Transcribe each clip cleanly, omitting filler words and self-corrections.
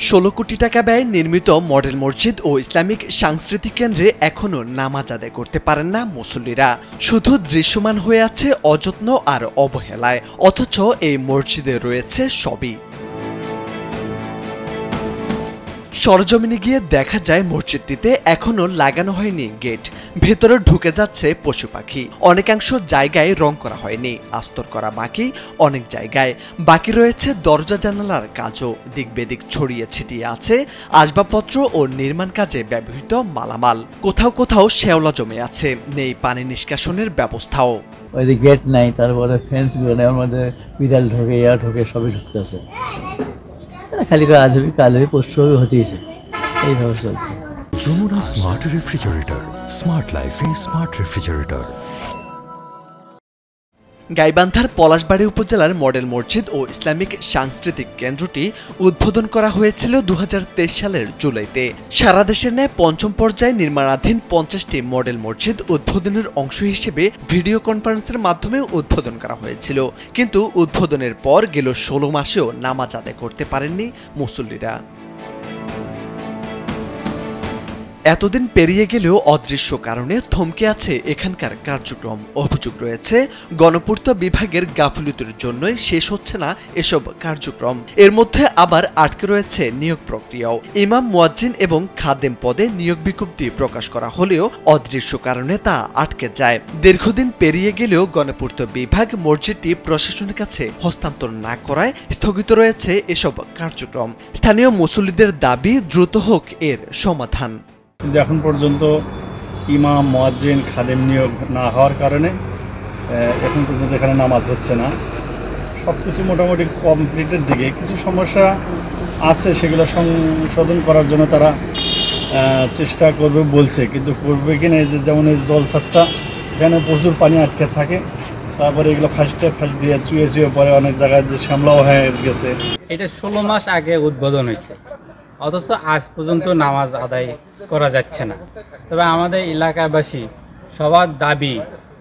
16 কোটি টাকা ব্যয়ে নির্মিত মডেল মসজিদ ও ইসলামিক সাংস্কৃতিক কেন্দ্রে এখনো নামাজ আদায় করতে পারেন না মুসল্লিরা। শুধু দৃশ্যমান হয়ে আছে অযত্ন আর অবহেলায়, অথচ এই মসজিদে রয়েছে সবই। সরজমিনে গিয়ে দেখা যায় মসজিদটিতে এখনো লাগানো হয়নি গেট, ভেতরে ঢুকে যাচ্ছে পশু পাখি। অনেকাংশ জায়গায় রং করা হয়নি, আস্তর করা বাকি। অনেক জায়গায় বাকি রয়েছে দরজা জানালার কাজও। দিক বেদিক ছড়িয়ে ছিটিয়ে আছে আসবাবপত্র ও নির্মাণ কাজে ব্যবহৃত মালামাল। কোথাও কোথাও শ্যাওলা জমে আছে, নেই পানি নিষ্কাশনের ব্যবস্থাও। ওই যে গেট নাই, তারপরে ফেন্স গুলো নেই, ওর মধ্যে বিড়াল ঢোকে সবই ঢুকতেছে। খালি কাজ হবে, কাল হবে, পরশু হবে, হতেইছে, এইভাবে চলছে। যমুনা স্মার্ট রেফ্রিজারেটর, স্মার্ট লাইফে স্মার্ট রেফ্রিজারেটর। গাইবান্ধার পলাশবাড়ী উপজেলার মডেল মসজিদ ও ইসলামিক সাংস্কৃতিক কেন্দ্রটি উদ্বোধন করা হয়েছিল 2023 সালের জুলাইতে। সারা দেশের ন্যায় পঞ্চম পর্যায়ে নির্মাণাধীন 50টি মডেল মসজিদ উদ্বোধনের অংশ হিসেবে ভিডিও কনফারেন্সের মাধ্যমে উদ্বোধন করা হয়েছিল। কিন্তু উদ্বোধনের পর গেল 16 মাসেও নামাজ আদায় করতে পারেননি মুসল্লিরা। এতদিন পেরিয়ে গেলেও অদৃশ্য কারণে থমকে আছে এখানকার কার্যক্রম। অভিযোগ রয়েছে গণপূর্ত বিভাগের গাফিলতির জন্যই শেষ হচ্ছে না এসব কার্যক্রম। এর মধ্যে আবার আটকে রয়েছে নিয়োগ প্রক্রিয়াও। ইমাম, মুয়াজ্জিন এবং খাদেম পদে নিয়োগ বিজ্ঞপ্তি প্রকাশ করা হলেও অদৃশ্য কারণে তা আটকে যায়। দীর্ঘদিন পেরিয়ে গেলেও গণপূর্ত বিভাগ মসজিদটি প্রশাসনের কাছে হস্তান্তর না করায় স্থগিত রয়েছে এসব কার্যক্রম। স্থানীয় মুসল্লিদের দাবি দ্রুত হোক এর সমাধান। কিন্তু এখন পর্যন্ত ইমাম, মুয়াজ্জিন, খাদেম নিয়োগ না হওয়ার কারণে এখন পর্যন্ত এখানে নামাজ হচ্ছে না। সব কিছু মোটামুটি কমপ্লিটের দিকে। কিছু সমস্যা আছে, সেগুলো সংশোধন করার জন্য তারা চেষ্টা করবে বলছে, কিন্তু করবে কিনা, এই যে যেমন এই জলছাপটা, এখানে প্রচুর পানি আটকে থাকে, তারপরে এগুলো ফাঁস দিয়ে চুয়ে পরে অনেক জায়গায় যে শ্যামলাও হয়ে গেছে। এটা 16 মাস আগে উদ্বোধন হয়েছে, অথচ আজ পর্যন্ত নামাজ আদায় করা যাচ্ছে না। তবে আমাদের এলাকাবাসী সবার দাবি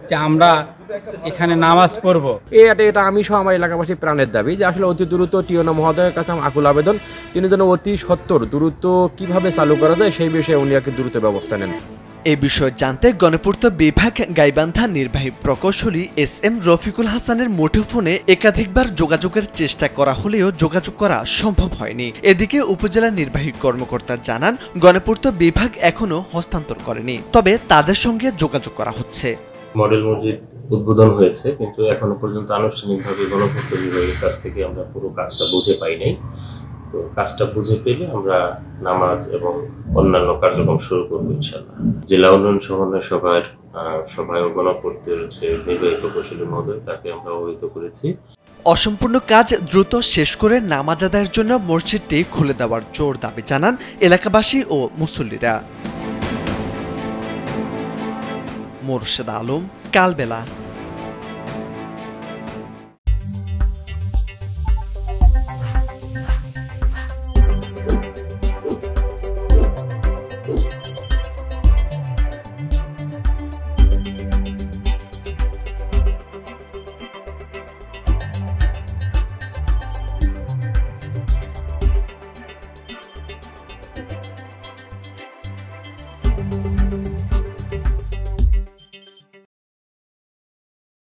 যে আমরা এখানে নামাজ পড়ব। এটা আমি সহ আমার এলাকাবাসী প্রাণের দাবি যে আসলে অতি দ্রুত টিওনা মহোদয়ের কাছে আকুল আবেদন, তিনি যেন অতি সত্বর দ্রুত কিভাবে চালু করা যায় সেই বিষয়ে উনি দ্রুত ব্যবস্থা নেন। এই বিষয়ে জানতে গণপূর্ত বিভাগ গাইবান্ধা নির্বাহী প্রকৌশলী SM রফিকুল হাসানের মুঠোফোনে একাধিকবার যোগাযোগের চেষ্টা করা হলেও যোগাযোগ করা সম্ভব হয়নি। এদিকে উপজেলা নির্বাহী কর্মকর্তা জানান, গণপূর্ত বিভাগ এখনো হস্তান্তর করেনি, তবে তাদের সঙ্গে যোগাযোগ করা হচ্ছে। মডেল মসজিদ উদ্বোধন হয়েছে, কিন্তু এখনো পর্যন্ত আনুষ্ঠানিকভাবে গণপূর্ত বিভাগের কাছ থেকে আমরা পুরো কাজটা বুঝে পাই নাই। তো কাজটা বুঝে পেলে আমরা নামাজ এবং অন্যান্য কার্যক্রম শুরু করবো ইনশাআল্লাহ। জেলা উন্নয়ন সমন্বয় সভায় গণপূর্তের যে নির্বাহী প্রকৌশলী মহোদয়, তাকে আমরা অবহিত করেছি। অসম্পূর্ণ কাজ দ্রুত শেষ করে নামাজ আদায়ের জন্য মসজিদটি খুলে দেওয়ার জোর দাবি জানান এলাকাবাসী ও মুসল্লিরা। মোরশেদ আলম, কালবেলা।